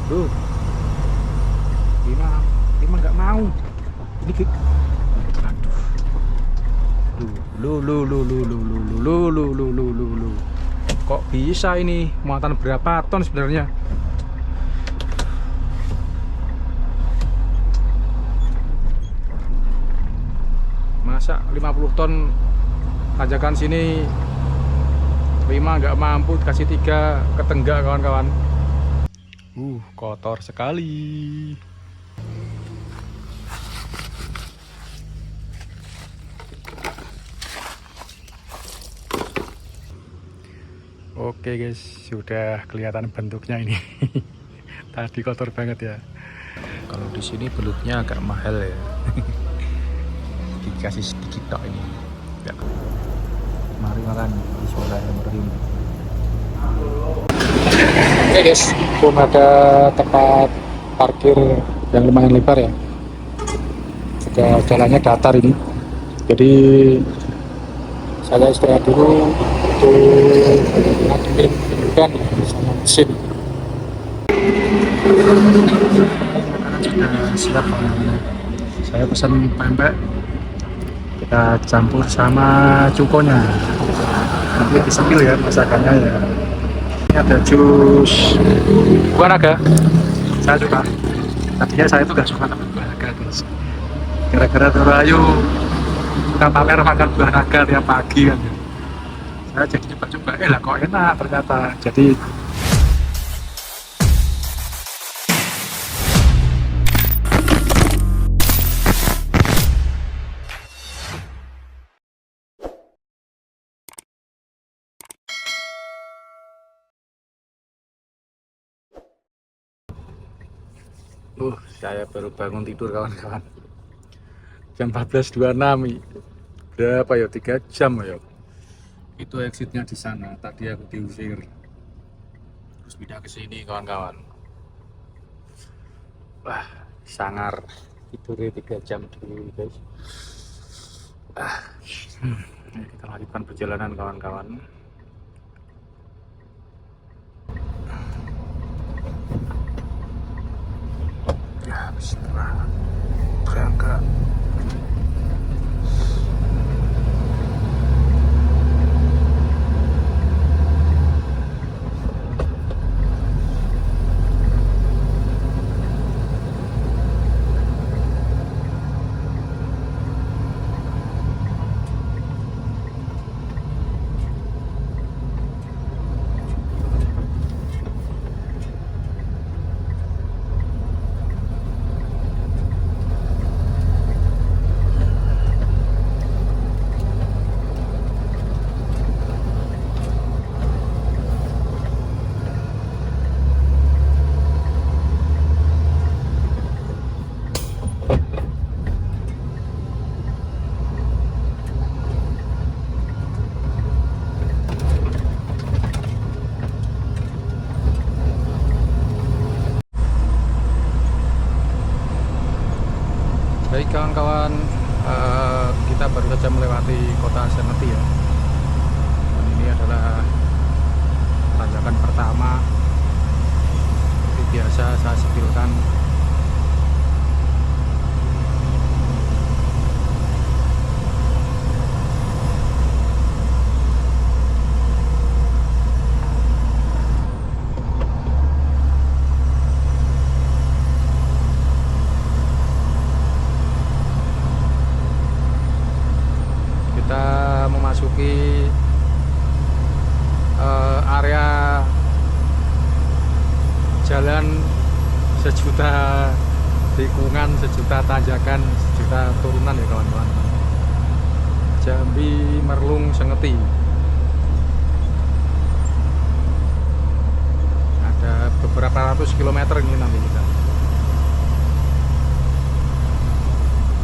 Duh, lima lima nggak mau. Ini aduh. Lu. Kok bisa ini muatan berapa ton sebenarnya? Masa 50 ton tanjakan sini 5 nggak mampu, kasih 3 ketenggak kawan-kawan. Kotor sekali. Oke guys, sudah kelihatan bentuknya ini. Tadi kotor banget ya. Kalau di sini belutnya agak mahal ya. Dikasih sedikit tok ini. Ya. Mari makan. Bismillahirrahmanirrahim. Oke guys, belum ada tempat parkir yang lumayan lebar ya. Juga jalannya datar ini. Jadi saya istirahat dulu untuk ngademin ikan sama mesin. Makanan sudah siap. Saya pesan pempek, kita campur sama cukonya. Nanti disemil ya masakannya ya. Ini ada jus buah naga, saya suka. Tadinya saya tuh gak suka sama buah naga guys. Gara-gara Turayu suka pamer makan buah naga tiap pagi kan. Saya jadi coba-coba, lah kok enak ternyata. Jadi saya baru bangun tidur kawan-kawan. Jam 14.26. Berapa ya? 3 jam ya. Itu exitnya di sana. Tadi aku diusir. Terus pindah ke sini kawan-kawan. Wah, sangar tidurnya 3 jam dulu guys. Kita lanjutkan perjalanan kawan-kawan. Ya, bismillah. Berangkat. Baik kawan-kawan, kita baru saja melewati kota Semeti ya. Dan ini adalah tanjakan pertama. Seperti biasa saya sepilkan. Memasuki area jalan sejuta tikungan, sejuta tanjakan, sejuta turunan ya kawan-kawan. Jambi Merlung Sengeti. Ada beberapa ratus kilometer ini nanti kita.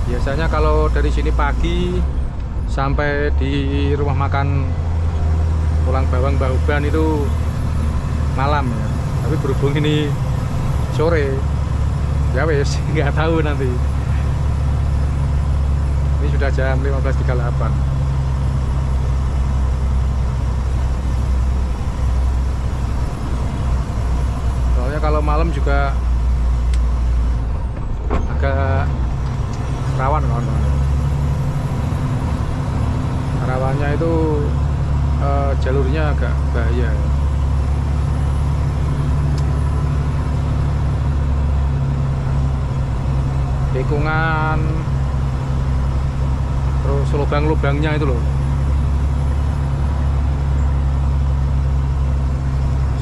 Biasanya kalau dari sini pagi sampai di rumah makan Tulang Bawang Mbah Uban itu malam ya. Tapi berhubung ini sore, ya wes nggak tahu nanti. Ini sudah jam 15.38. Soalnya kalau malam juga agak rawan kawan-kawan. Rawannya itu jalurnya agak bahaya. Tikungan, terus lubang-lubangnya itu loh,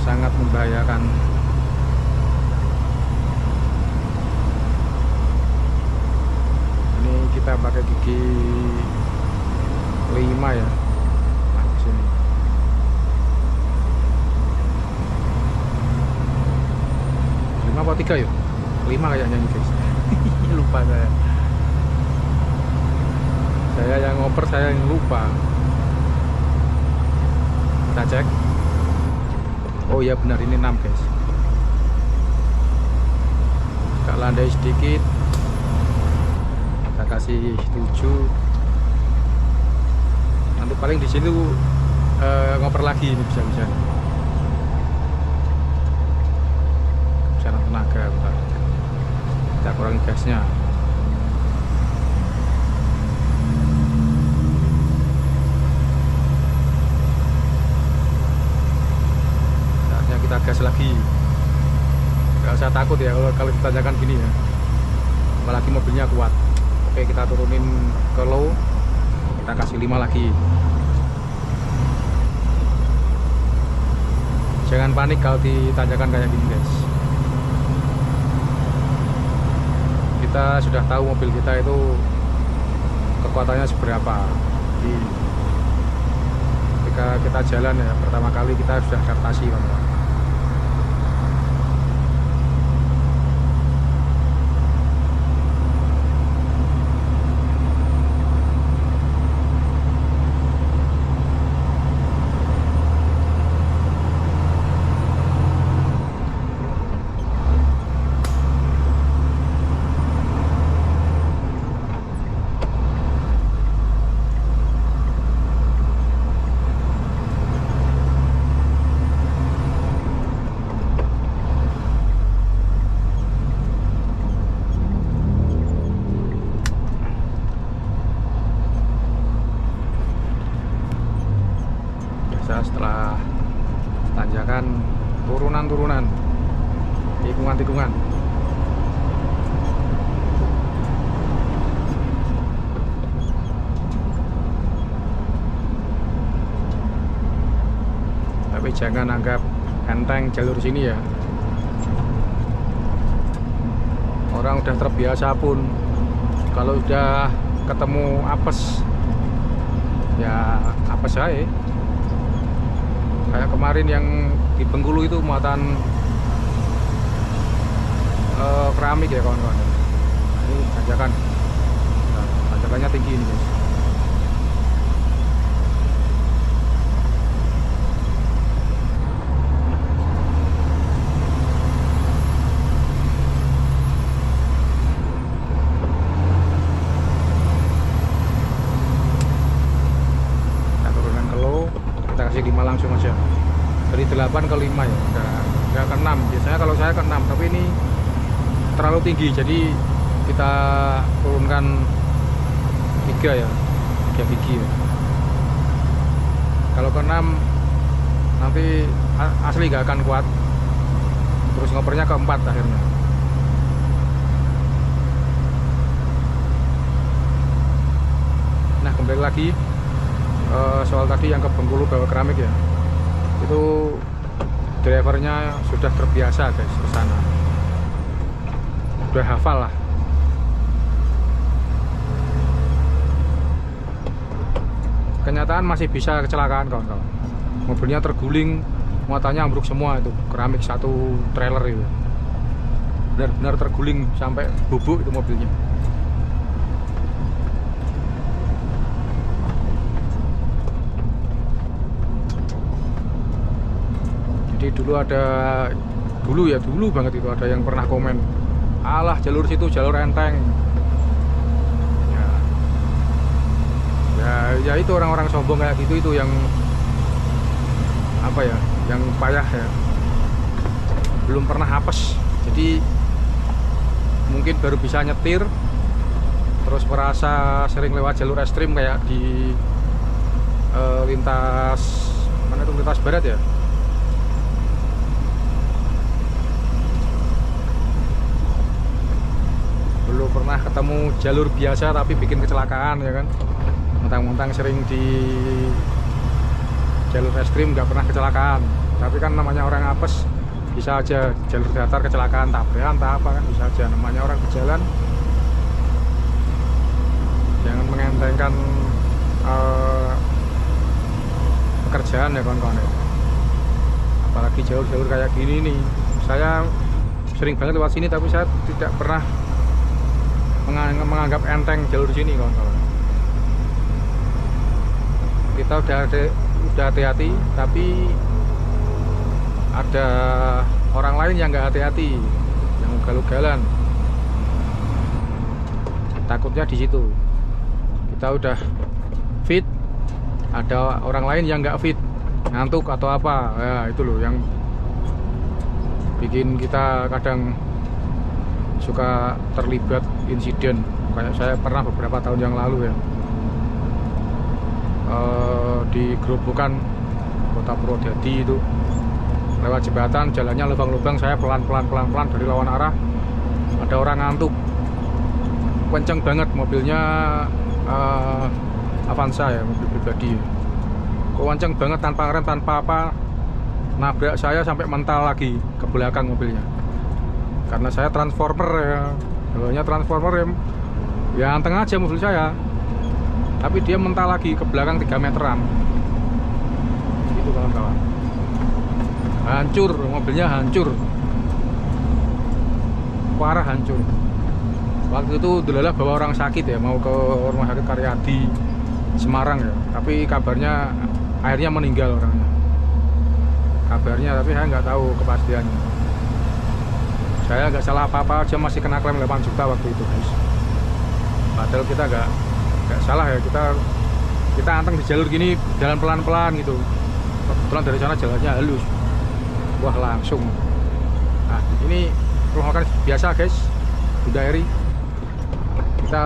sangat membahayakan. Ini kita pakai gigi 5 ya. Nah, di sini. Lima apa 3 ya? 5 kayaknya nih guys. Lupa saya. Saya yang ngoper, saya yang lupa. Kita cek. Oh iya benar, ini 6 guys. Agak landai sedikit. Kita kasih 7. Nanti paling di sini ngoper lagi ini bisa-bisa. Bisa tenaga bentar. Kita kurangi gasnya. Saatnya kita gas lagi. Gak usah takut ya kalau ditanyakan gini ya, apalagi mobilnya kuat. Oke, kita turunin ke low, kita kasih 5 lagi. Jangan panik kalau ditanyakan kayak gini guys. Kita sudah tahu mobil kita itu kekuatannya seberapa. Jadi ketika kita jalan ya, pertama kali kita sudah adaptasi teman-teman. Setelah tanjakan, turunan-turunan, tikungan-tikungan. Tapi jangan anggap enteng jalur sini ya. Orang udah terbiasa pun kalau udah ketemu apes ya apes aja. Kayak kemarin yang di Bengkulu itu muatan keramik ya kawan-kawan. Nah, ini tanjakan. Nah, tanjakannya tinggi ini guys. Kita turunan ke low, kita kasih 5 langsung aja. Dari 8 ke 5 ya, nggak ke 6. Biasanya kalau saya ke 6, tapi ini terlalu tinggi, jadi kita turunkan 3 ya, 3 gigi ya. Kalau ke 6 nanti asli gak akan kuat, terus ngopernya ke 4 akhirnya. Nah, kembali lagi soal tadi yang ke Bengkulu bawa keramik ya, itu drivernya sudah terbiasa guys ke sana, udah hafal lah. Kenyataan masih bisa kecelakaan kawan-kawan. Mobilnya terguling, muatannya ambruk semua, itu keramik satu trailer itu, benar-benar terguling sampai bubuk itu mobilnya. Jadi dulu banget itu ada yang pernah komen, alah jalur situ jalur enteng. Ya itu orang-orang sombong kayak gitu itu yang apa ya, yang payah ya. belum pernah apes, jadi mungkin baru bisa nyetir terus merasa sering lewat jalur ekstrim kayak di lintas mana itu, lintas barat ya. Belum pernah ketemu jalur biasa tapi bikin kecelakaan ya kan. Mentang-mentang sering di jalur ekstrim nggak pernah kecelakaan, tapi kan namanya orang apes bisa aja jalur datar kecelakaan, tabrakan, tak apa kan bisa aja. Namanya orang berjalan, jangan mengentengkan pekerjaan ya kawan-kawan ya. Apalagi jalur-jalur kayak gini nih, saya sering banget lewat sini tapi saya tidak pernah menganggap enteng jalur sini kawan-kawan. Kita udah hati-hati, tapi ada orang lain yang nggak hati-hati, yang ugal-ugalan. Takutnya di situ. Kita udah fit, ada orang lain yang nggak fit, ngantuk atau apa, ya itu loh yang bikin kita kadang suka terlibat insiden. Kayak saya pernah beberapa tahun yang lalu ya, di Gerobokan Kota Purwodadi itu, lewat jembatan jalannya lubang-lubang, saya pelan-pelan dari lawan arah, ada orang ngantuk kenceng banget, mobilnya Avanza ya, mobil pribadi. Kok kenceng banget tanpa rem, tanpa apa, nabrak saya sampai mental lagi ke belakang mobilnya. Karena saya transformer ya, hanya transformer ya anteng aja mobil saya, tapi dia mental lagi ke belakang 3 meteran. Gitu kawan-kawan. Hancur, mobilnya hancur, parah hancur. Waktu itu delalah bawa orang sakit ya, mau ke rumah sakit Karyadi Semarang ya, tapi kabarnya akhirnya meninggal orangnya. Kabarnya, tapi saya nggak tahu kepastiannya. Saya nggak salah apa-apa aja masih kena klaim 8 juta waktu itu guys. Padahal kita nggak salah ya, kita anteng di jalur gini, jalan pelan-pelan gitu. Kebetulan dari sana jalannya halus, wah langsung. Nah ini rumah makan biasa guys, Bunda Eri. Kita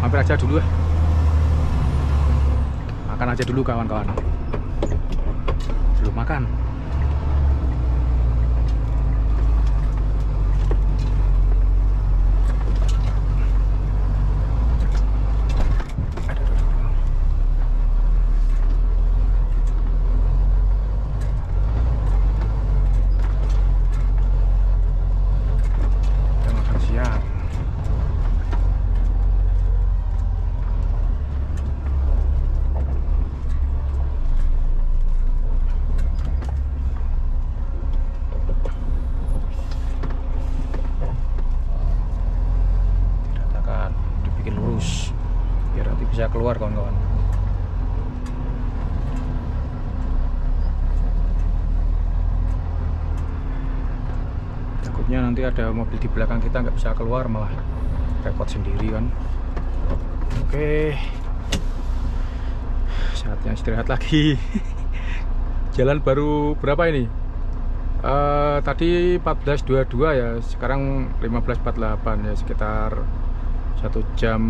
mampir aja dulu ya, makan aja dulu kawan-kawan, belum makan. Bisa keluar kawan-kawan. Takutnya nanti ada mobil di belakang kita nggak bisa keluar, malah repot sendiri kan. Oke, saatnya istirahat lagi. Jalan baru berapa ini? Tadi 14.22 ya, sekarang 15.48 ya, sekitar 1 jam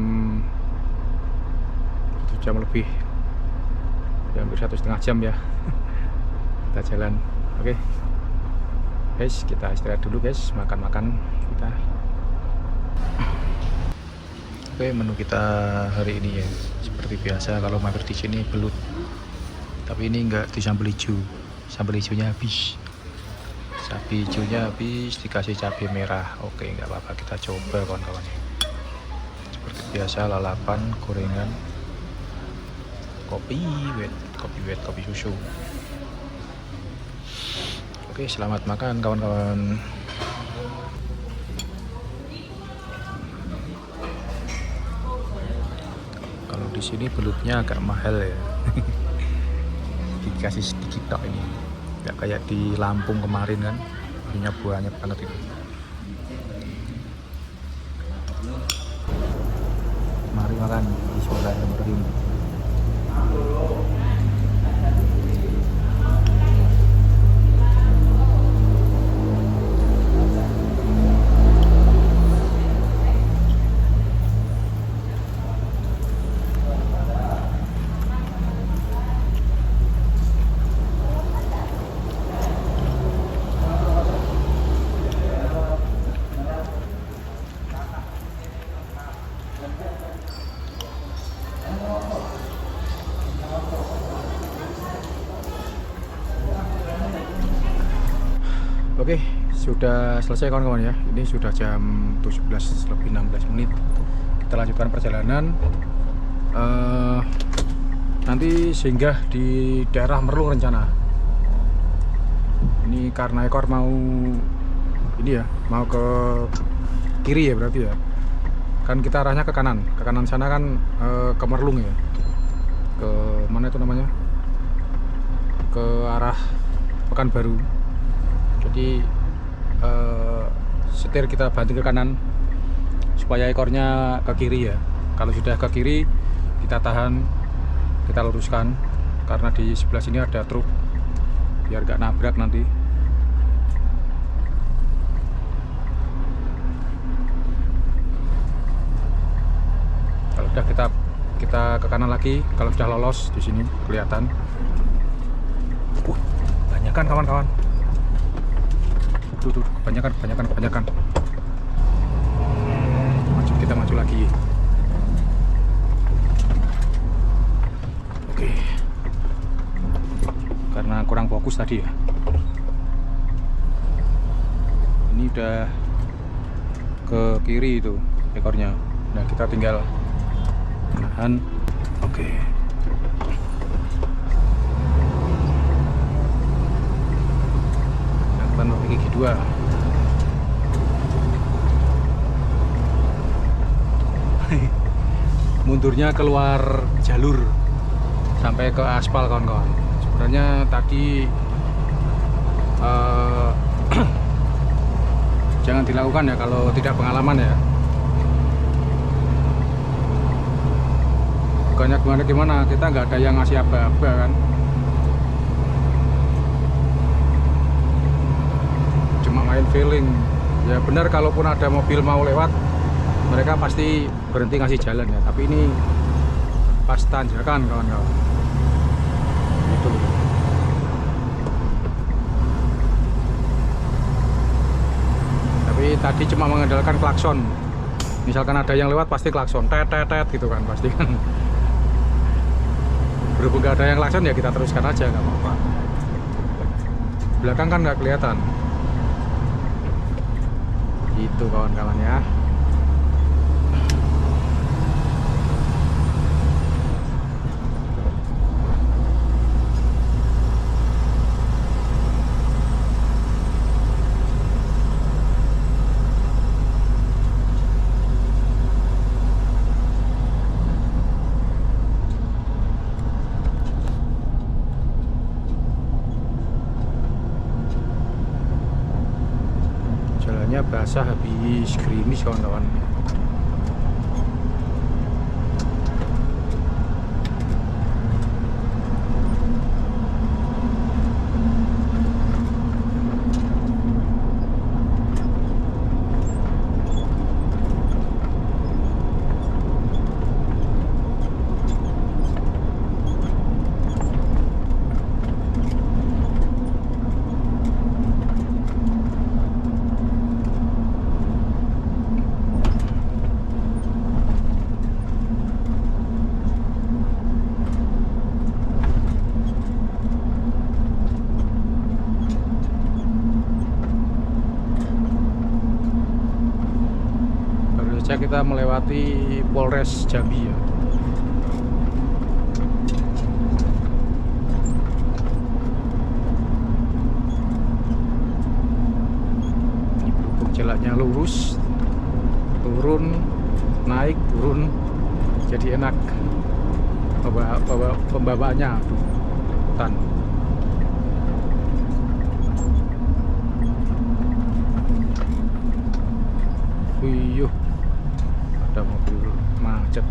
lebih ya, hampir 1,5 jam ya. Kita jalan. Oke guys, kita istirahat dulu guys, makan kita. Oke, menu kita hari ini ya seperti biasa. Kalau mampir di sini belut, tapi ini enggak di sambal hijau. Sambal hijaunya habis, cabai hijaunya habis, dikasih cabai merah. Oke, nggak apa-apa, kita coba kawan-kawan. Seperti biasa, lalapan, gorengan, kopi wet, kopi susu. Oke, selamat makan kawan-kawan. Kalau di sini belutnya agak mahal ya. Dikasih sedikit tok ini, nggak kayak di Lampung kemarin kan, punya banyak banget itu. Mari makan, bismillahirrahmanirrahim. Oke, sudah selesai kawan-kawan ya. Ini sudah jam 17 lebih 16 menit. Kita lanjutkan perjalanan. Nanti singgah di daerah Merlung rencana. Ini karena ekor mau ini ya, mau ke kiri ya berarti ya. Kan kita arahnya ke kanan sana kan ke Merlung ya. Ke mana itu namanya? Ke arah Pekanbaru. Jadi setir kita banting ke kanan supaya ekornya ke kiri ya. Kalau sudah ke kiri kita tahan, kita luruskan karena di sebelah sini ada truk biar gak nabrak nanti. Kalau sudah kita ke kanan lagi, kalau sudah lolos di sini kelihatan. Banyak kan kawan-kawan. Tuh, kebanyakan. Kita maju lagi. Oke. Karena kurang fokus tadi ya. Ini udah ke kiri itu ekornya. Nah, kita tinggal menahan. Oke. Pakai gigi 2. Mundurnya keluar jalur sampai ke aspal kawan-kawan. Sebenarnya tadi jangan dilakukan ya kalau tidak pengalaman ya. Bukannya gimana, kita nggak ada yang ngasih apa-apa kan. Main feeling ya, benar kalaupun ada mobil mau lewat mereka pasti berhenti ngasih jalan ya, tapi ini pas tanjakan kawan-kawan itu. Tapi tadi cuma mengandalkan klakson, misalkan ada yang lewat pasti klakson tet gitu kan, pasti kan. Berhubung gak ada yang klakson ya kita teruskan aja, nggak apa-apa. Belakang kan nggak kelihatan. Itu kawan-kawan ya. Basah habis gerimis kawan-kawan. Kita melewati Polres Jambi ya. Jalannya lurus, turun, naik, turun, jadi enak pembawaannya. Hutan. Wih, ada mobil macet.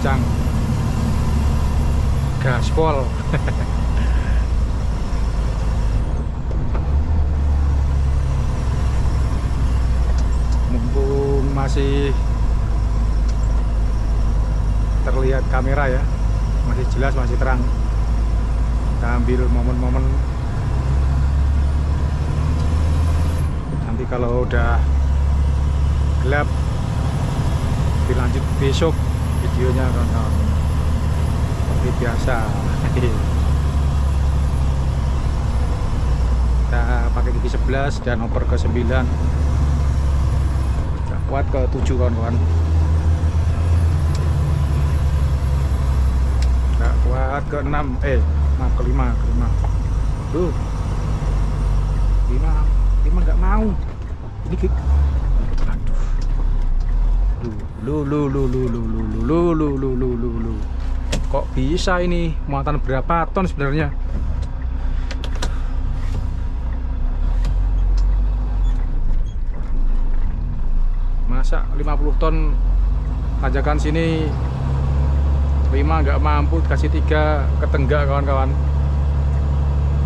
kencang, gaspol. Mumpung masih terlihat kamera ya, masih jelas, masih terang, kita ambil momen-momen. Nanti kalau udah gelap dilanjut besok videonya kawan-kawan, seperti biasa. Kita pakai gigi 11 dan oper ke 9, kita kuat ke 7 kawan-kawan, kita kuat ke 6, maaf ke 5 tuh 5 nggak mau ini. Lu. Kok bisa ini? Muatan berapa ton sebenarnya? Masa 50 ton tanjakan sini 5 nggak mampu, kasih 3 ketenggak kawan-kawan.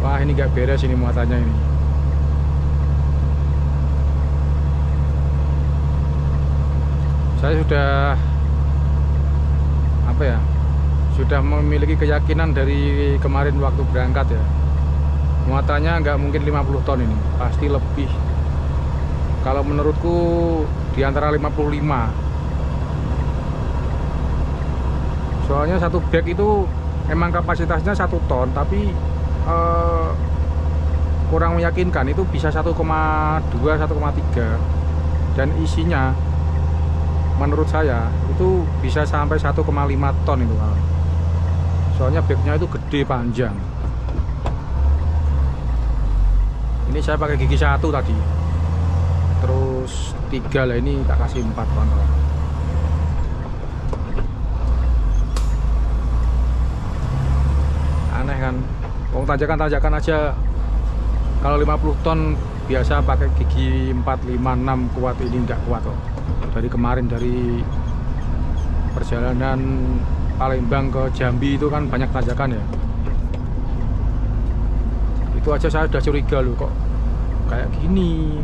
Wah, ini nggak beres ini muatannya ini. Saya sudah sudah memiliki keyakinan dari kemarin waktu berangkat ya, muatannya nggak mungkin 50 ton ini, pasti lebih. Kalau menurutku di antara 55. Soalnya satu bag itu emang kapasitasnya 1 ton, tapi kurang meyakinkan. Itu bisa 1,2, 1,3, dan isinya menurut saya itu bisa sampai 1,5 ton itu kawan. Soalnya bagnya itu gede, panjang. Ini saya pakai gigi 1 tadi, terus 3 lah, ini tak kasih 4 kawan-kawan. Aneh kan, tanjakan aja kalau 50 ton biasa pakai gigi 4, 5, 6 kuat, ini nggak kuat kok. Dari kemarin, dari perjalanan Palembang ke Jambi itu kan banyak tanjakan ya, itu aja saya udah curiga loh, kok kayak gini,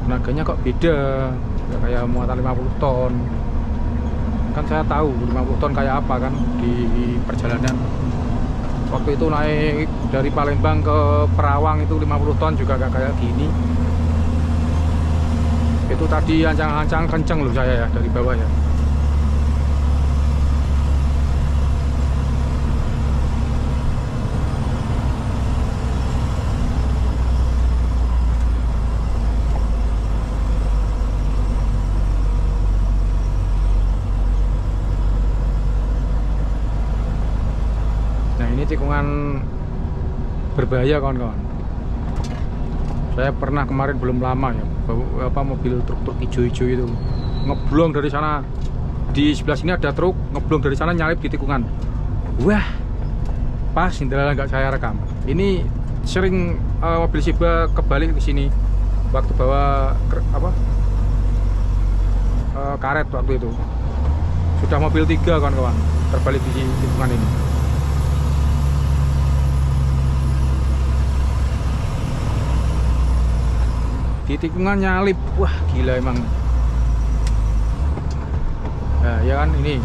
tenaganya kok beda, nggak kayak muatan 50 ton. Kan saya tahu 50 ton kayak apa kan di perjalanan. Waktu itu naik dari Palembang ke Perawang itu 50 ton juga gak kayak gini. Itu tadi ancang-ancang kenceng loh saya ya dari bawah ya. Nah, ini tikungan berbahaya kawan-kawan. Saya pernah kemarin belum lama ya, mobil truk hijau-hijau itu ngeblong dari sana. Di sebelah sini ada truk, ngeblong dari sana nyalip di tikungan. Wah, pas indalah nggak saya rekam. Ini sering mobil Shiba kebalik ke sini waktu bawa karet waktu itu. Sudah mobil 3 kawan-kawan terbalik di tikungan ini. Di tikungan nyalip, wah gila emang. Nah ya kan, ini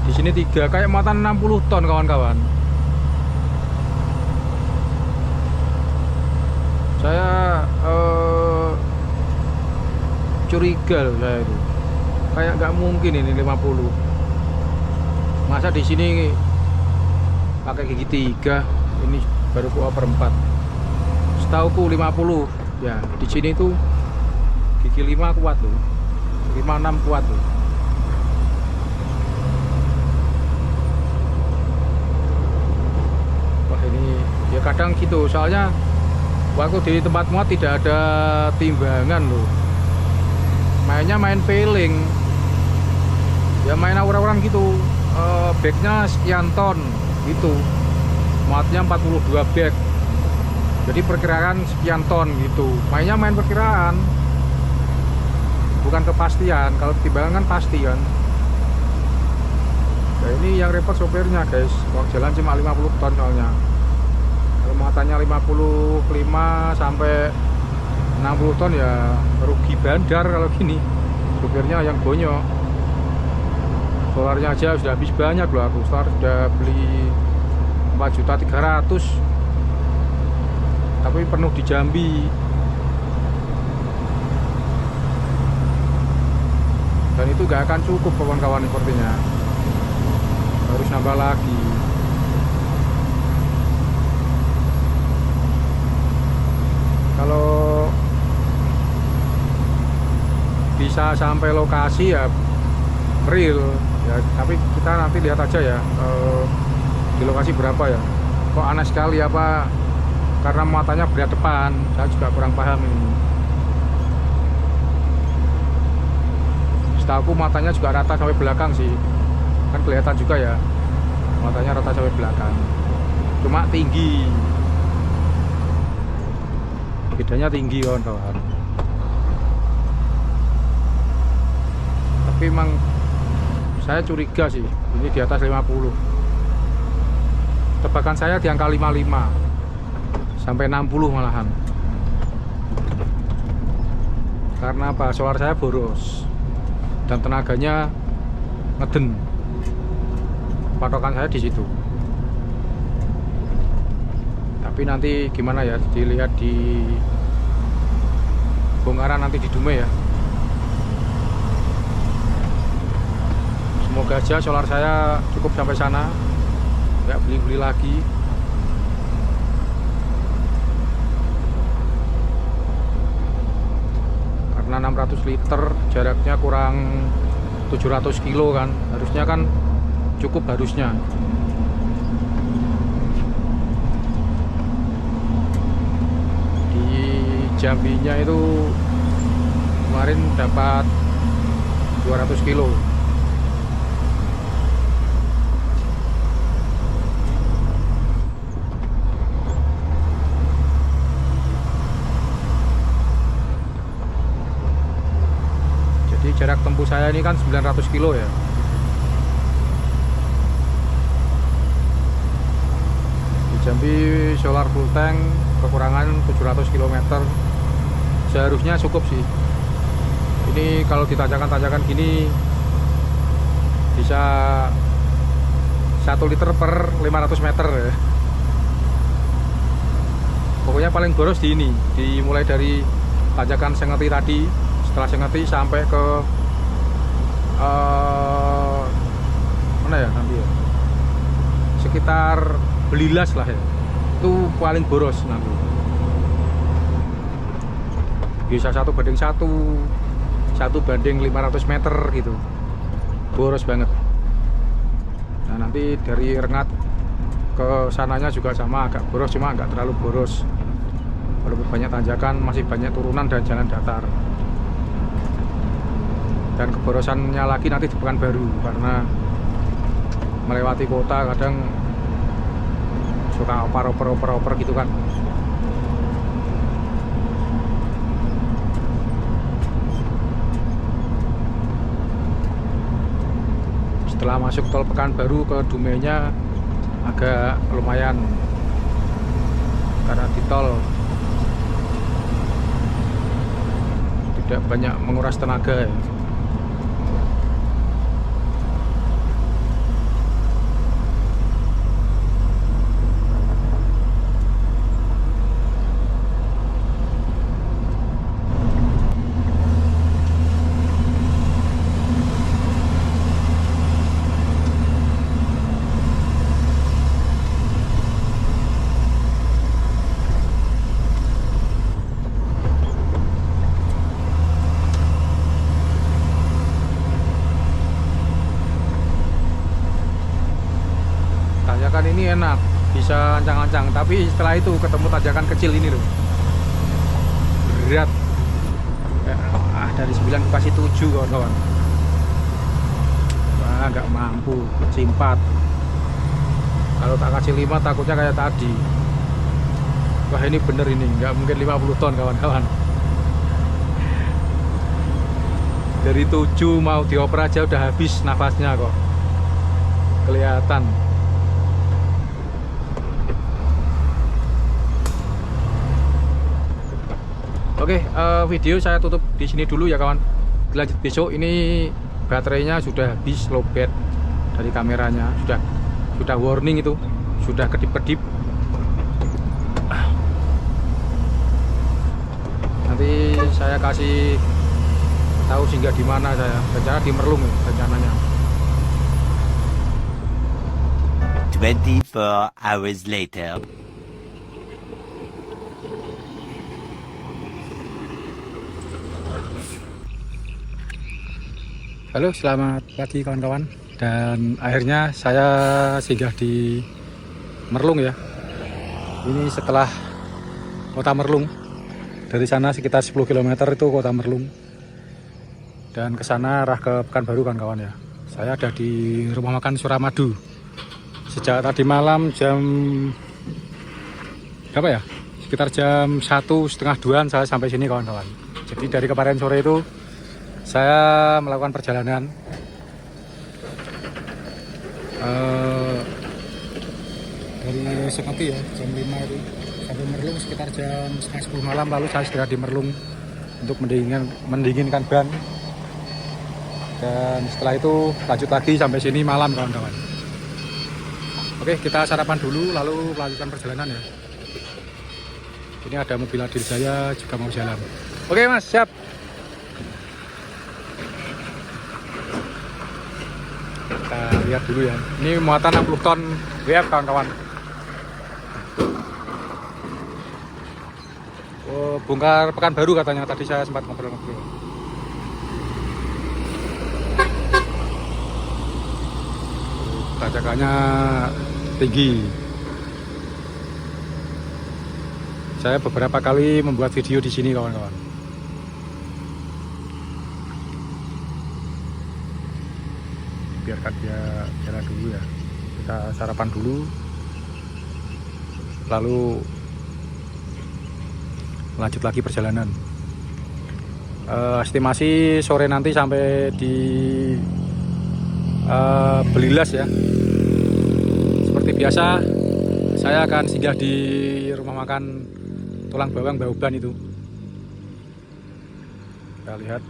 di sini 3, kayak muatan 60 ton kawan-kawan. Saya curiga loh saya itu, kayak nggak mungkin ini 50. Masa di sini pakai gigi 3, ini baru oper 4. Setauku 50. Ya, di sini tuh gigi 5 kuat loh, 5, 6 kuat loh. Wah ini ya kadang gitu, soalnya waktu di tempat muat tidak ada timbangan loh. Mainnya main feeling, ya main awur-awuran gitu. Bagnya sekian ton gitu, muatnya 42 bag. Jadi perkiraan sekian ton gitu. Mainnya main perkiraan, bukan kepastian. Kalau timbangan kan pasti kan. Nah, ini yang repot sopirnya guys, kalau jalan cuma 50 ton soalnya. Kalau muatannya 55 sampai 60 ton ya rugi bandar kalau gini. Sopirnya yang bonyok. Solarnya aja sudah habis banyak loh aku. Solar sudah beli 4.300.000. Tapi penuh di Jambi. Dan itu gak akan cukup kawan-kawan sepertinya. Harus nambah lagi. Kalau bisa sampai lokasi ya real ya, tapi kita nanti lihat aja ya di lokasi berapa ya. Kok aneh sekali apa karena matanya berat depan, saya juga kurang paham ini. Setahu matanya juga rata sampai belakang sih, kan kelihatan juga ya matanya rata sampai belakang, cuma tinggi, bedanya tinggi kawan-kawan. Tapi emang saya curiga sih ini di atas 50. Tebakan saya di angka 55 sampai 60 malahan. Karena apa? Solar saya boros dan tenaganya ngeden. Patokan saya di situ. Tapi nanti gimana ya, dilihat di bongkaran nanti di Dumai ya. Semoga aja solar saya cukup sampai sana, nggak beli-beli lagi. Karena 600 liter jaraknya kurang 700 kilo kan, harusnya kan cukup harusnya. Di Jambinya itu kemarin dapat 200 kilo. Jarak tempuh saya ini kan 900 kilo ya. Di Jambi solar full tank kekurangan 700 km. Seharusnya cukup sih. Ini kalau ditanjakan-tanjakan gini bisa 1 liter per 500 meter ya. Pokoknya paling boros di ini, dimulai dari tanjakan Sengeti tadi. Setelah Sengeti sampai ke mana ya nanti ya, sekitar Belilas lah ya, itu paling boros nanti. Bisa 1:1, 1:500 meter gitu, boros banget. Nah nanti dari Rengat ke sananya juga sama, agak boros, cuma agak terlalu boros. Walaupun banyak tanjakan, masih banyak turunan dan jalan datar. Dan keborosannya lagi nanti di Pekanbaru, karena melewati kota kadang suka oper gitu kan. Setelah masuk tol Pekanbaru ke Dumainya agak lumayan, karena di tol tidak banyak menguras tenaga ya. Tanjakan ini enak, bisa ancang-ancang, tapi setelah itu ketemu tanjakan kecil ini loh, berat. Dari 9 kasih 7 kawan-kawan. Wah, nggak mampu, simpat. Kalau tak kasih 5 takutnya kayak tadi. Wah ini bener ini, nggak mungkin 50 ton kawan-kawan. Dari 7 mau dioper aja udah habis nafasnya kok. kelihatan. Oke, video saya tutup di sini dulu ya kawan. Lanjut besok. Ini baterainya sudah habis, lowbat dari kameranya, sudah warning itu, sudah kedip-kedip. Nanti saya kasih tahu singgah di mana saya. Rencana di Merlung ya, rencananya. 24 hours later. Halo, selamat pagi kawan-kawan. Dan akhirnya saya singgah di Merlung ya. Ini setelah kota Merlung. Dari sana sekitar 10 km itu kota Merlung. Dan ke sana arah ke Pekanbaru kawan-kawan ya. Saya ada di rumah makan Suramadu. Sejak tadi malam jam berapa ya? Sekitar jam 1:30-2 saya sampai sini kawan-kawan. Jadi dari kemarin sore itu saya melakukan perjalanan dari Senoki ya, jam 5 itu sampai Merlung sekitar jam setengah 10 malam. Lalu saya segera di Merlung untuk mendinginkan ban, dan setelah itu lanjut lagi sampai sini malam kawan-kawan. Oke, kita sarapan dulu lalu melanjutkan perjalanan ya. Ini ada mobil Adil Jaya juga mau jalan. Oke mas, siap. Kita lihat dulu ya. Ini muatan 60 ton WF kawan-kawan. Oh, bongkar Pekanbaru katanya, tadi saya sempat ngobrol-ngobrol. Tanjakannya tinggi. Saya beberapa kali membuat video di sini kawan-kawan. Biarkan dia jalan dulu ya. Kita sarapan dulu, lalu lanjut lagi perjalanan. Estimasi sore nanti sampai di Belilas ya. Seperti biasa saya akan singgah di rumah makan Tulang Bawang Bauban itu. Kita lihat.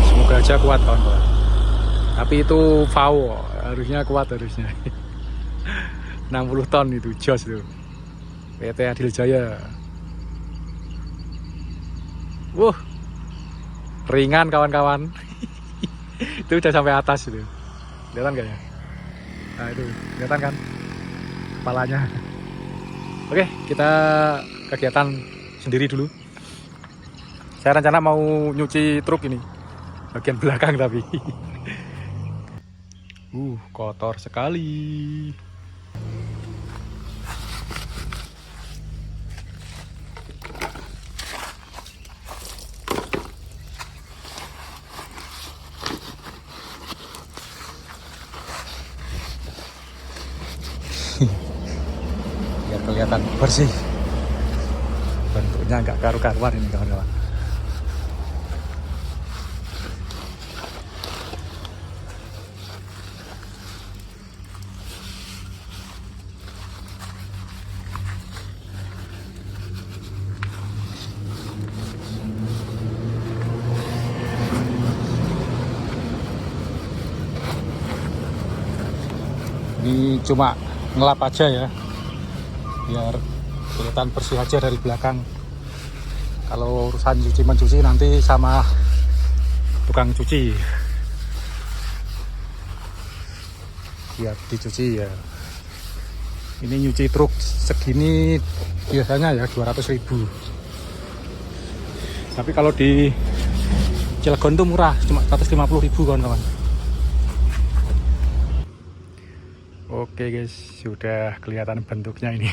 Semoga aja kuat kawan-kawan. Tapi itu VAO, harusnya kuat harusnya. 60 ton itu, jos tuh. PT Adil Jaya. Ringan kawan-kawan. Itu udah sampai atas itu. Kelihatan gak ya? Nah itu, kelihatan kan? Kepalanya. Oke, kita kegiatan sendiri dulu. Saya rencana mau nyuci truk ini. Bagian belakang tapi. Kotor sekali. Biar kelihatan bersih. Bentuknya nggak karu-karuan ini kawan-kawan. Ini cuma ngelap aja ya, biar kelihatan bersih aja dari belakang. Kalau urusan cuci mencuci nanti sama tukang cuci, biar dicuci ya. Ini nyuci truk segini biasanya ya 200.000. Tapi kalau di Cilegon tuh murah, cuma 150.000 kawan-kawan. Oke guys, sudah kelihatan bentuknya ini.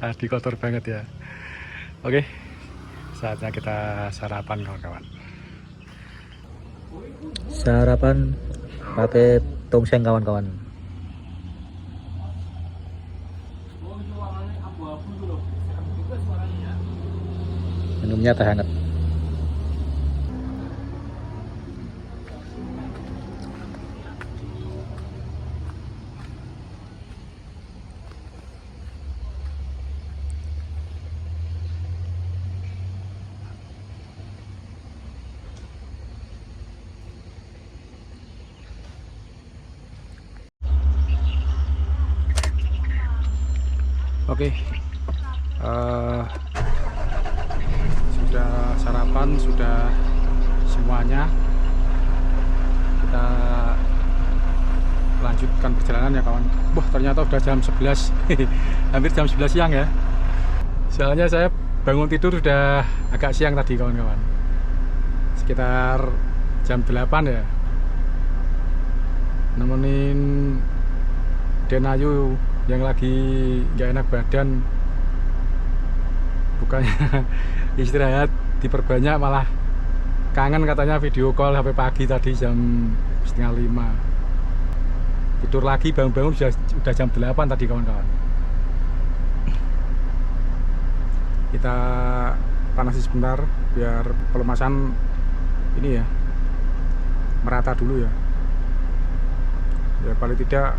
Tadi kotor banget ya. Oke, saatnya kita sarapan kawan-kawan. Sarapan pakai tongseng kawan-kawan. minumnya teh hangat. Oke, sudah sarapan, sudah semuanya. Kita lanjutkan perjalanan ya kawan. Wah, ternyata udah jam 11 hampir jam 11 siang ya. Soalnya saya bangun tidur sudah agak siang tadi kawan-kawan, sekitar jam 8 ya, nemenin Denayu yang lagi nggak enak badan, bukannya istirahat diperbanyak malah kangen katanya video call sampai pagi tadi jam 4:30. Tidur lagi bangun-bangun udah jam 8 tadi kawan-kawan. Kita panasi sebentar biar pelemasan ini ya merata dulu ya. Ya paling tidak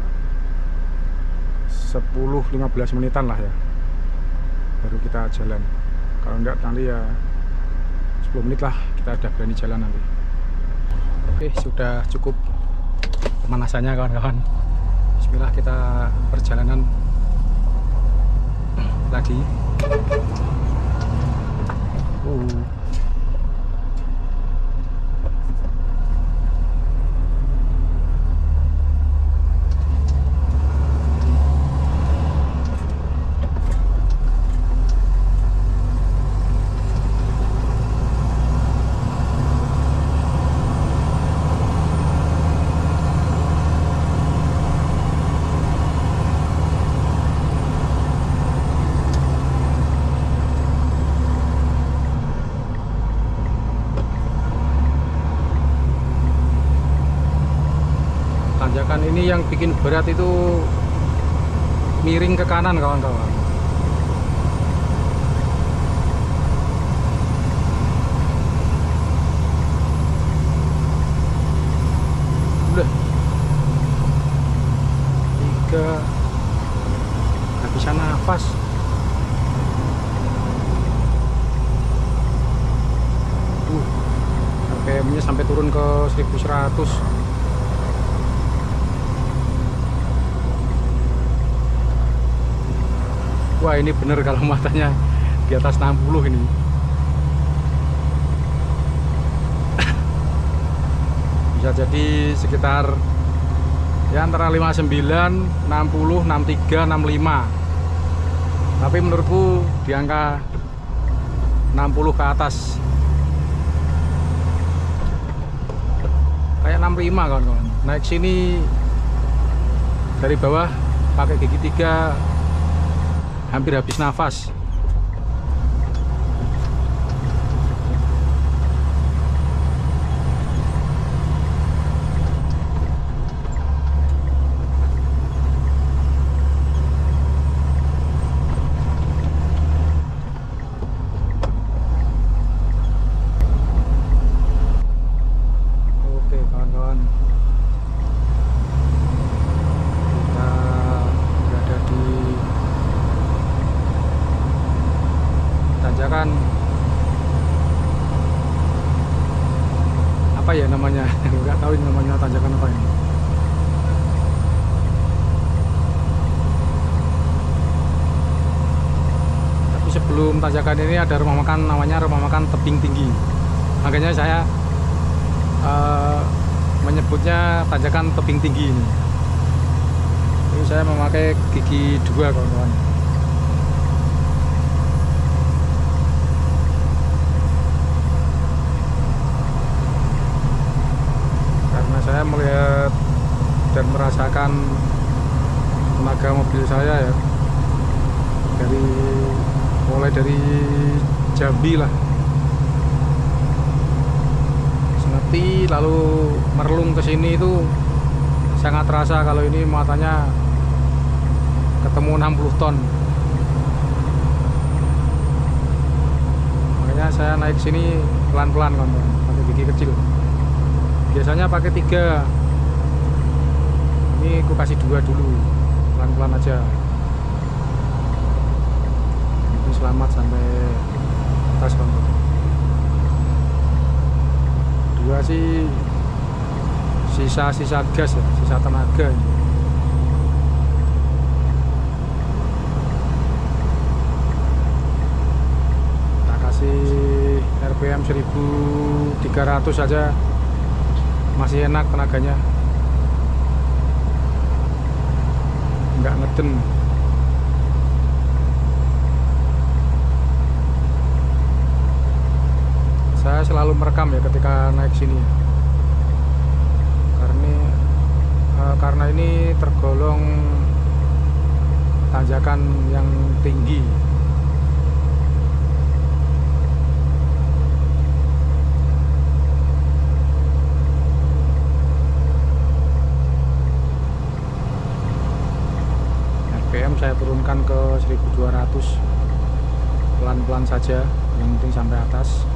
10-15 menitan lah ya, baru kita jalan. Kalau enggak nanti ya 10 menit lah kita udah berani jalan nanti. Oke, sudah cukup pemanasannya kawan-kawan. Bismillah, kita perjalanan lagi. Tanjakan ini yang bikin berat itu miring ke kanan kawan-kawan. Udah 3 nggak bisa nafas. RPM-nya sampai turun ke 1100. Wah, ini bener kalau matanya di atas 60 ini. Bisa jadi sekitar ya antara 59, 60, 63, 65. Tapi menurutku di angka 60 ke atas. Kayak 65 kawan-kawan. Naik sini dari bawah pakai gigi 3 hampir habis nafas. Oke kawan-kawan, kita berada di tanjakan apa ya namanya, nggak tahu ini namanya tanjakan apa ini. Tapi sebelum tanjakan ini ada rumah makan, namanya rumah makan Tebing Tinggi. Makanya saya menyebutnya tanjakan Tebing Tinggi ini. Ini saya memakai gigi 2 kawan-kawan. Saya melihat dan merasakan tenaga mobil saya ya, mulai dari Jambi lah, Seneti lalu Merlung ke sini itu sangat terasa kalau ini muatannya ketemu 60 ton. Makanya makanya saya naik sini pelan-pelan kawan, pakai gigi kecil. Biasanya pakai 3, ini aku kasih 2 dulu, pelan-pelan aja. Ini selamat sampai atas kawan. 2 sih sisa gas ya, sisa tenaga ini. Kita kasih RPM 1300 saja, masih enak tenaganya, nggak ngeden. Saya selalu merekam ya ketika naik sini ya. Karena ini tergolong tanjakan yang tinggi. RPM saya turunkan ke 1200, pelan-pelan saja, yang penting sampai atas.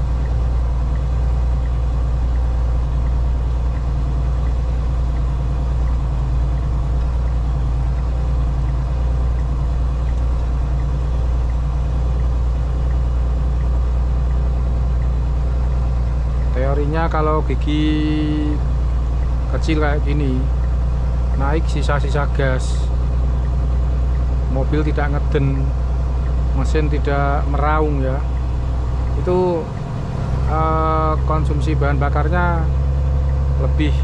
Teorinya kalau gigi kecil kayak gini, naik sisa-sisa gas, mobil tidak ngeden, mesin tidak meraung ya, itu konsumsi bahan bakarnya lebih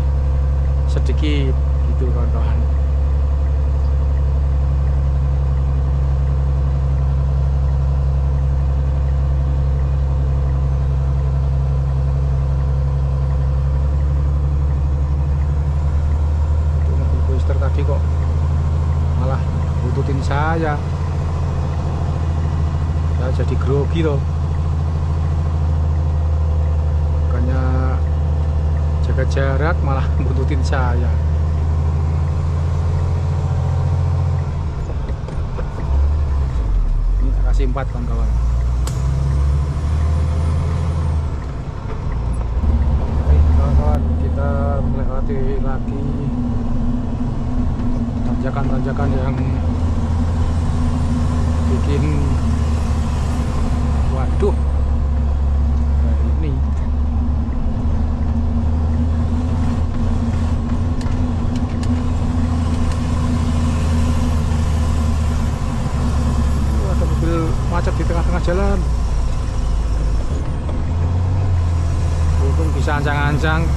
sedikit gitu kawan-kawan. Tadi kok malah bututin saya jadi grogi loh, bukannya jaga jarak malah bututin saya. Ini kasih 4 kawan-kawan. Baik kawan-kawan, kita melewati lagi tanjakan-tanjakan yang bikin waduh hari ini. Ada mobil macet di tengah-tengah jalan, untung bisa ancang-ancang.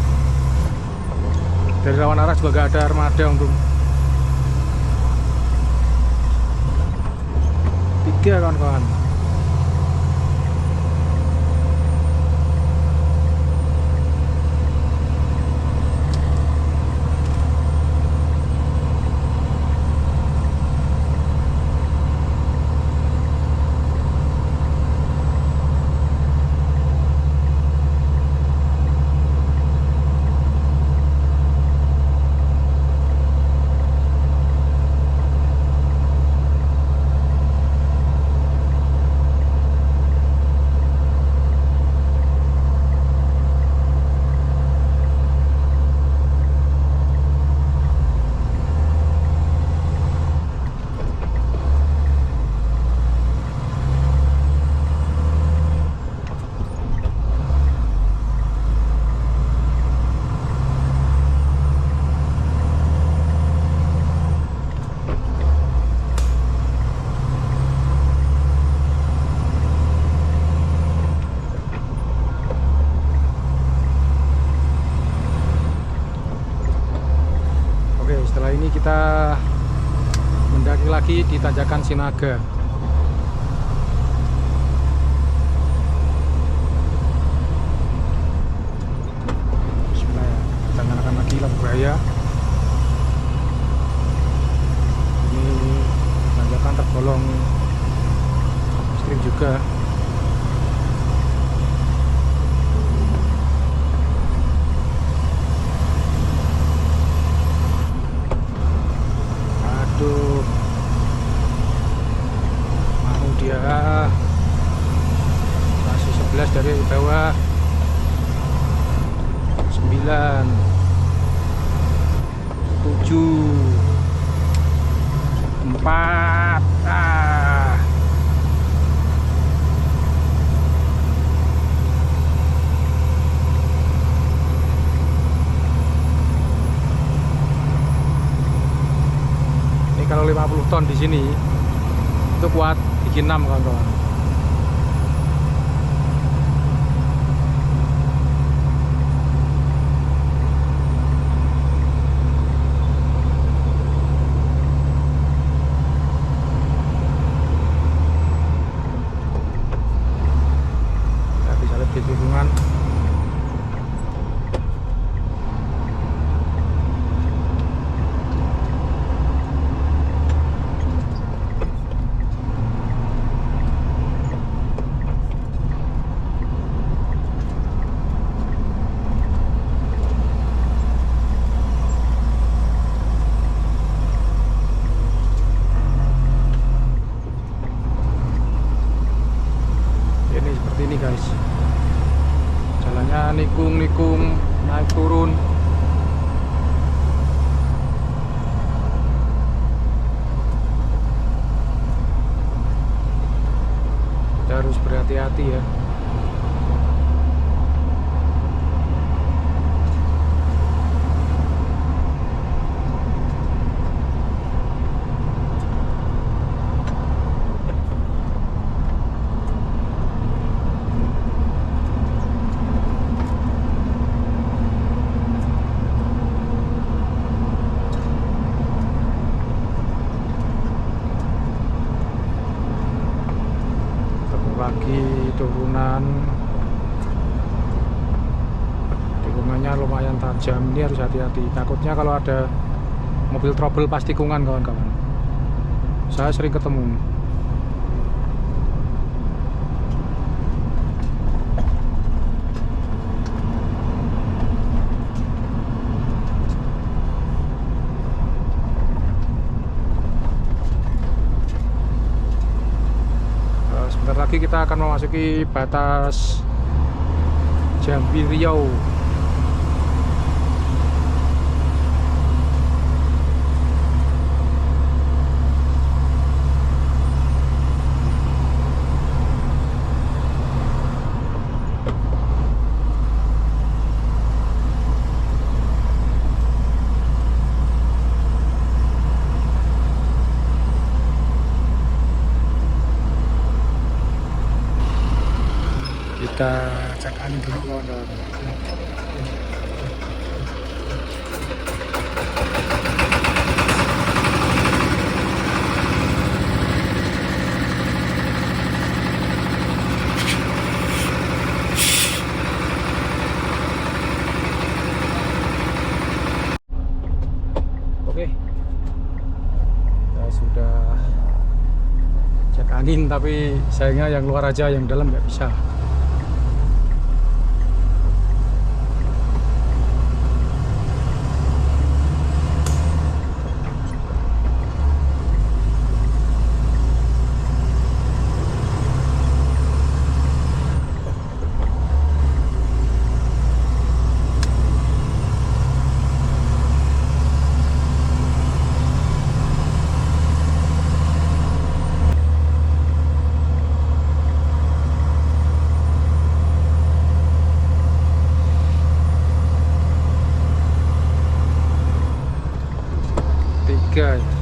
Dari lawan arah juga gak ada armada untung. 3 kawan-kawan. Setelah ini kita mendaki lagi di tanjakan Sinaga. Bismillah ya, kita nyalakan lagi lampu bahaya. Ini tanjakan tergolong ekstrim juga. Mau dia kasih 11 dan 4. Ah. Ini kalau 50 ton di sini itu kuat bikin 6 kawan-kawan. Ya, bisa lihat di tikungan. Ini seperti ini guys, jalannya nikung-nikung, naik turun. Kita harus berhati-hati ya. Lagi turunan, tikungannya lumayan tajam. Ini harus hati-hati, takutnya kalau ada mobil trouble pas tikungan kawan-kawan. Saya sering ketemu. Sebentar lagi kita akan memasuki batas Jambi Riau. Kita cek angin dulu kawan-kawan. Oke, kita sudah cek angin, tapi sayangnya yang luar aja, yang dalam nggak bisa. Tiga ya.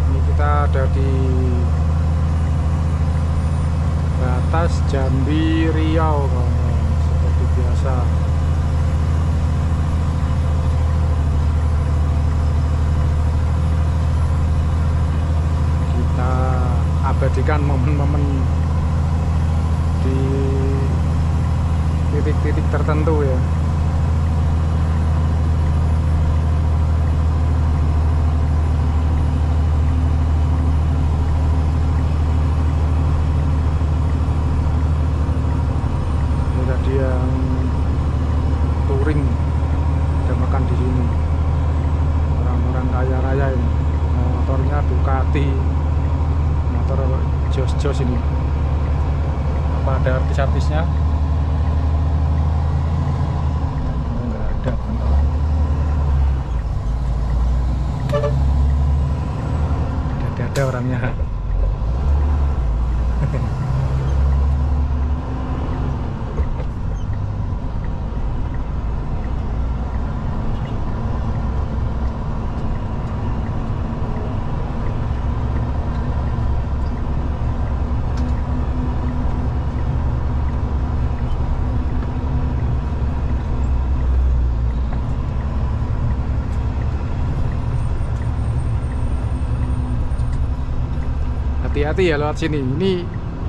Ini kita ada di batas Jambi Riau kawan-kawan, seperti biasa. Kita abadikan momen-momen di titik-titik tertentu ya. Ini tadi yang touring ada makan di sini, orang-orang kaya raya ini, motornya Ducati, motor jos-jos ini. Apa ada artis-artisnya? ada orangnya. Hati-hati ya lewat sini. Ini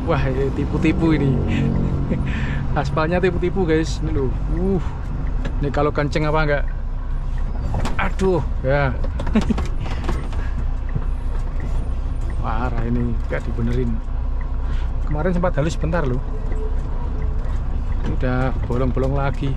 wah, tipu-tipu ini. Aspalnya tipu-tipu guys. Ini loh. Ini kalau kenceng apa enggak? Aduh, ya. Parah ini, enggak dibenerin. Kemarin sempat halus sebentar loh. Ini udah bolong-bolong lagi.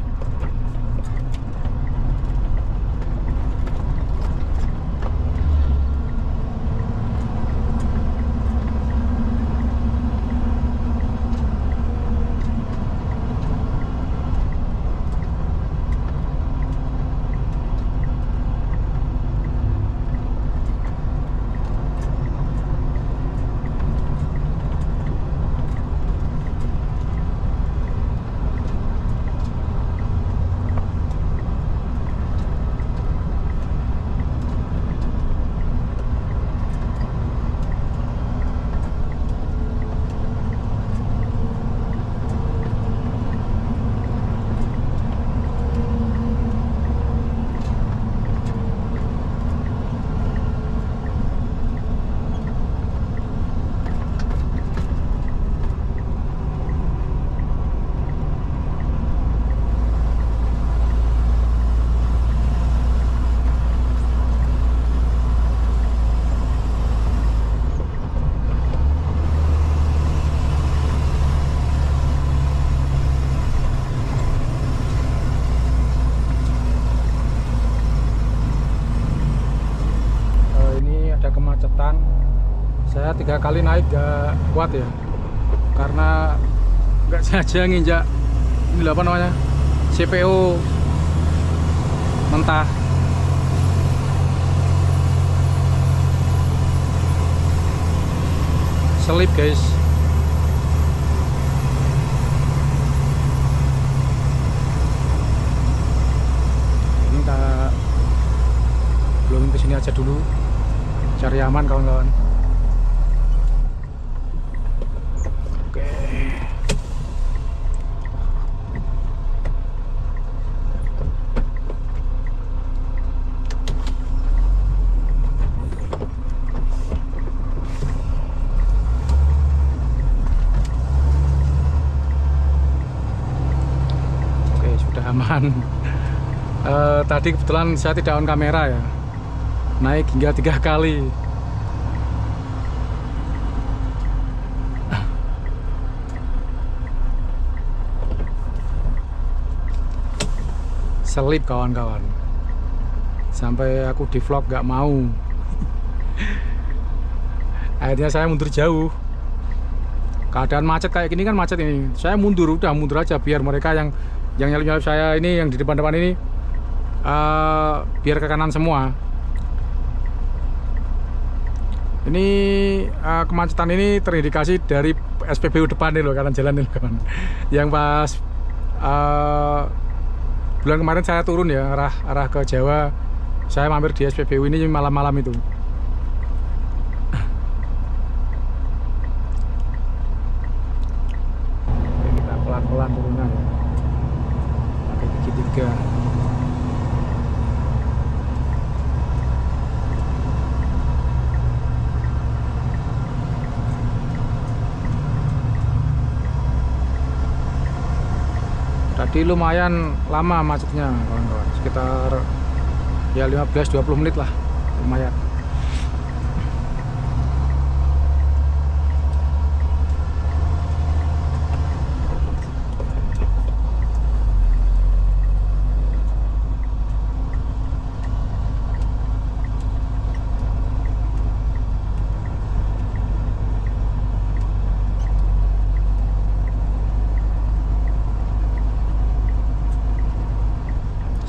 Kemacetan, saya 3 kali naik gak kuat ya, karena nggak sengaja nginjak ini apa namanya, CPO mentah. Selip guys. Ini kita belum kesini aja dulu, cari aman kawan-kawan. Oke. Oke, sudah aman. Tadi kebetulan saya tidak on kamera ya, naik hingga 3 kali. Selip kawan-kawan, sampai aku di vlog gak mau. Akhirnya saya mundur jauh. Keadaan macet kayak gini kan, macet ini, saya mundur, udah mundur aja biar mereka yang nyalip-nyalip saya ini, yang di depan-depan ini biar ke kanan semua. Ini kemacetan ini terindikasi dari SPBU depan nih loh, kanan jalan nih loh kawan. Yang pas bulan kemarin saya turun ya, arah ke Jawa, saya mampir di SPBU ini malam-malam itu. Oke, kita pelan-pelan turunnya ya, pakai gigi 3. Tadi lumayan lama macetnya kawan-kawan, sekitar ya 15-20 menit lah, lumayan.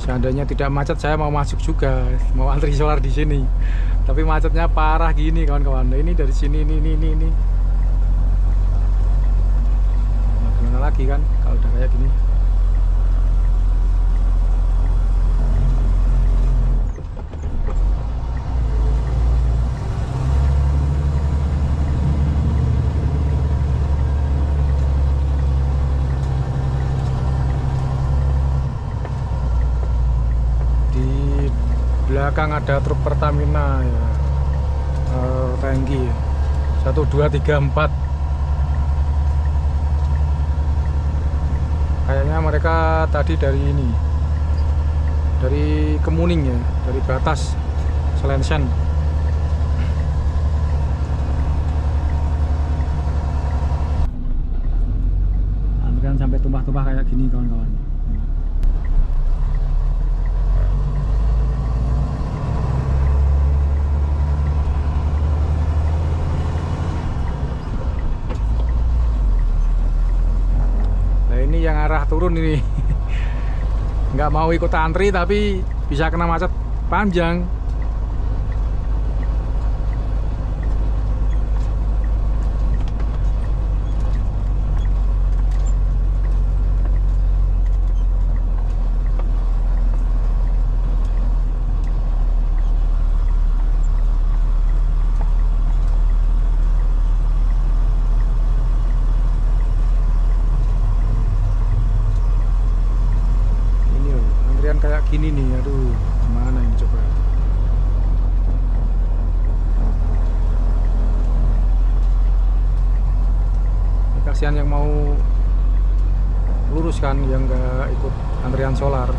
Seandainya tidak macet saya mau masuk juga, mau antri solar di sini. Tapi macetnya parah gini kawan-kawan. Nah, ini dari sini ini. Nah, gimana lagi kan kalau udah kayak gini. Belakang ada truk Pertamina ya, tangki 1 2 3 4. Kayaknya mereka tadi dari ini, dari Kemuning ya, dari batas Selensen. Antrian sampai tumpah-tumpah kayak gini kawan-kawan. Ini yang arah turun ini nggak mau ikut antri tapi bisa kena macet panjang. Kayak gini nih, aduh gimana ini coba. Ini kasihan yang mau lurus kan, yang nggak ikut antrian solar.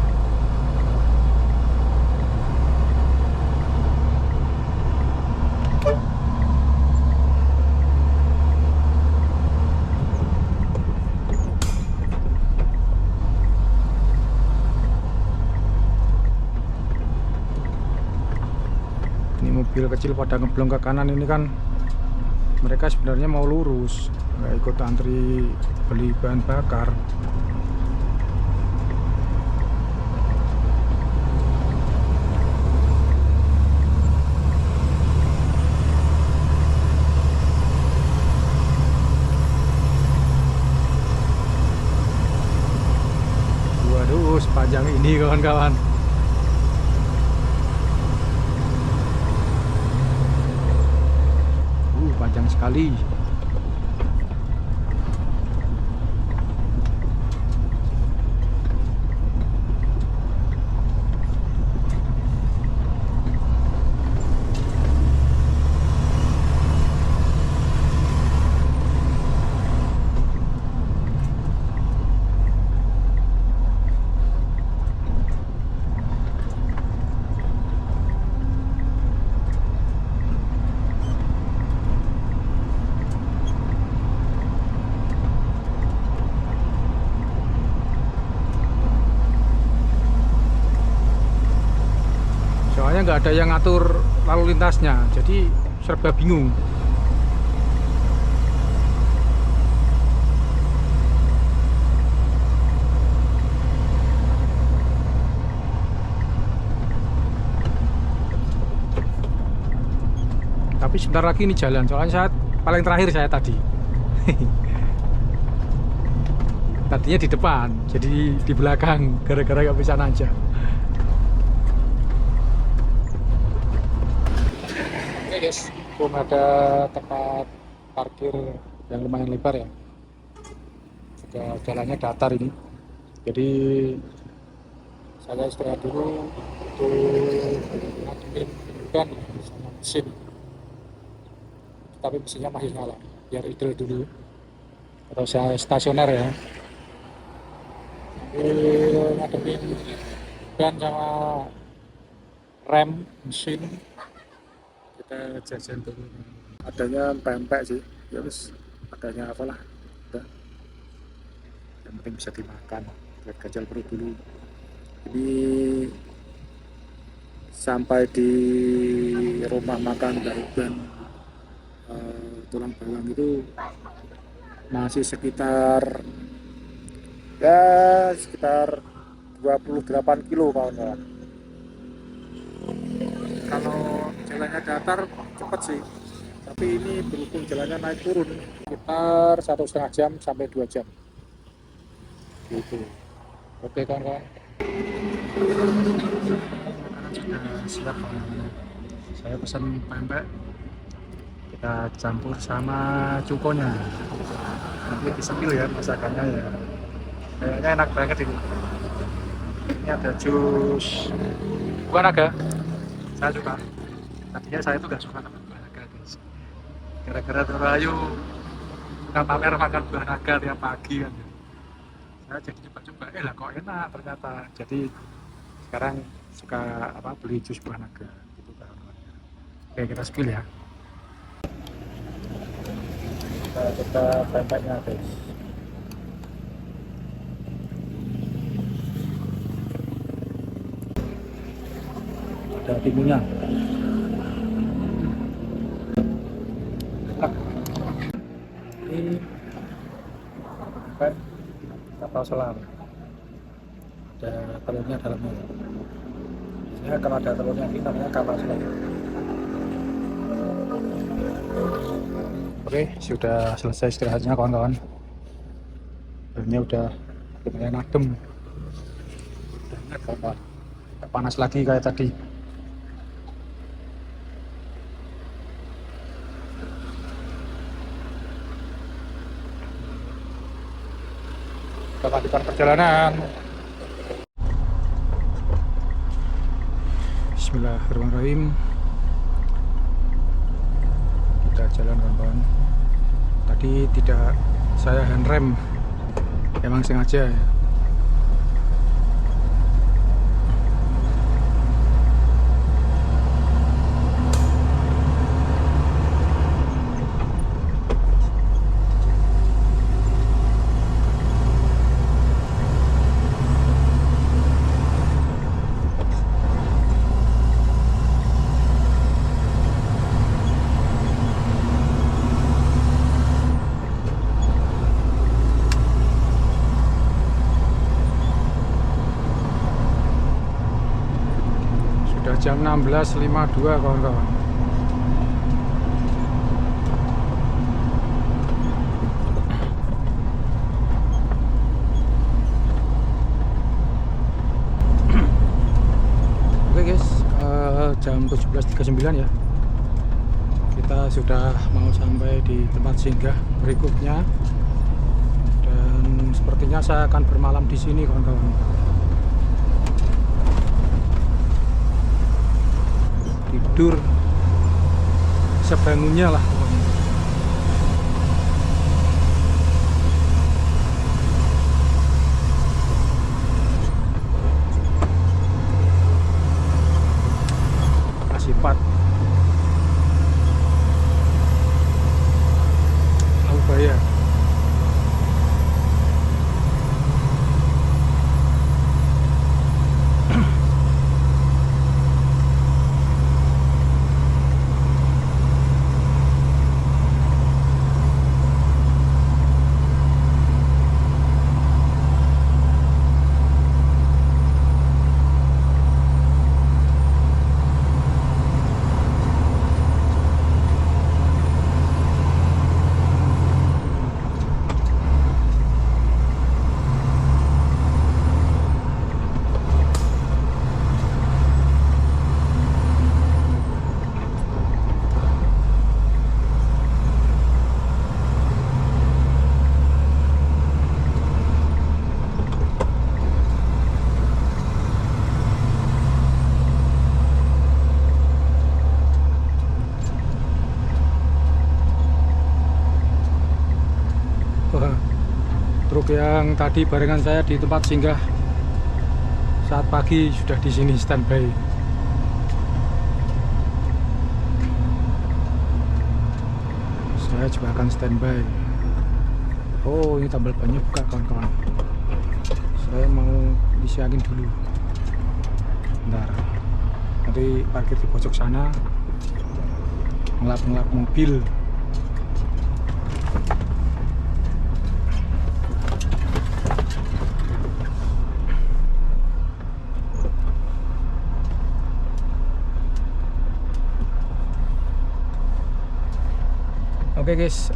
Mobil kecil pada ngeblong ke kanan ini kan mereka sebenarnya mau lurus, nggak ikut antri beli bahan bakar. Waduh, sepanjang ini kawan-kawan. Panjang sekali. Soalnya nggak ada yang ngatur lalu lintasnya, jadi serba bingung. Tapi sebentar lagi ini jalan, soalnya saat paling terakhir saya tadi. Tadinya di depan, jadi di belakang, gara-gara nggak bisa nanjak. Guys, belum ada tempat parkir yang lumayan lebar ya. Juga jalannya datar ini. Jadi saya istirahat dulu untuk ngademin ban sama mesin. Tapi mesinnya masih nyala, biar idle dulu. Atau saya stasioner ya. Ngademin ban sama rem mesin. Kita jajan dulu, adanya pempek sih, ya terus adanya apalah, udah yang penting bisa dimakan buat gajal perut dulu. Ini sampai di rumah makan dari ban tulang bawang itu masih sekitar 28 kilo kawan-kawan. Kalau jalannya datar cepat sih, tapi ini berhubung jalannya naik turun sekitar 1,5 jam sampai 2 jam gitu. Oke kawan-kawan, makanan sudah siap kawan-kawan. Saya pesan pempek, kita campur sama cukonya, nanti disembil ya masakannya ya, kayaknya enak banget ini. Ini ada jus buah naga, saya suka. Tadinya saya tuh gak suka makan buah naga guys, gara-gara Terayu suka pamer makan buah naga tiap pagi kan. Saya jadi coba-coba, lah kok enak ternyata. Jadi sekarang suka beli jus buah naga gitu kan. Oke, kita spill ya. Kita coba pempeknya guys. Ada timunnya. Ini pempek kapal selam, ada telurnya dalamnya. Biasanya kalau ada telurnya ini namanya kapal selam. Oke, sudah selesai istirahatnya kawan-kawan. Ini udah lumayan adem, udah enak kawan-kawan, nggak panas lagi kayak tadi. Kita lanjutkan perjalanan. Bismillahirrahmanirrahim. Kita jalan kawan-kawan. Tadi tidak saya handrem, emang sengaja ya. Jam 16.52 kawan-kawan. Oke guys, jam 17.39 ya. Kita sudah mau sampai di tempat singgah berikutnya, dan sepertinya saya akan bermalam di sini kawan-kawan. Tidur sebangunnya lah pokoknya. Asipat Aubaya. Truk yang tadi barengan saya di tempat singgah saat pagi sudah di sini standby. Saya juga akan standby. Oh, ini tambal bannya buka kawan-kawan. Saya mau disiangin dulu. Bentar. Nanti parkir di pojok sana, ngelap-ngelap mobil. Oke guys,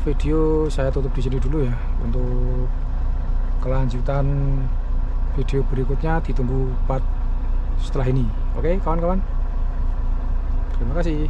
video saya tutup di sini dulu ya. Untuk kelanjutan video berikutnya ditunggu part setelah ini. Oke kawan-kawan, terima kasih.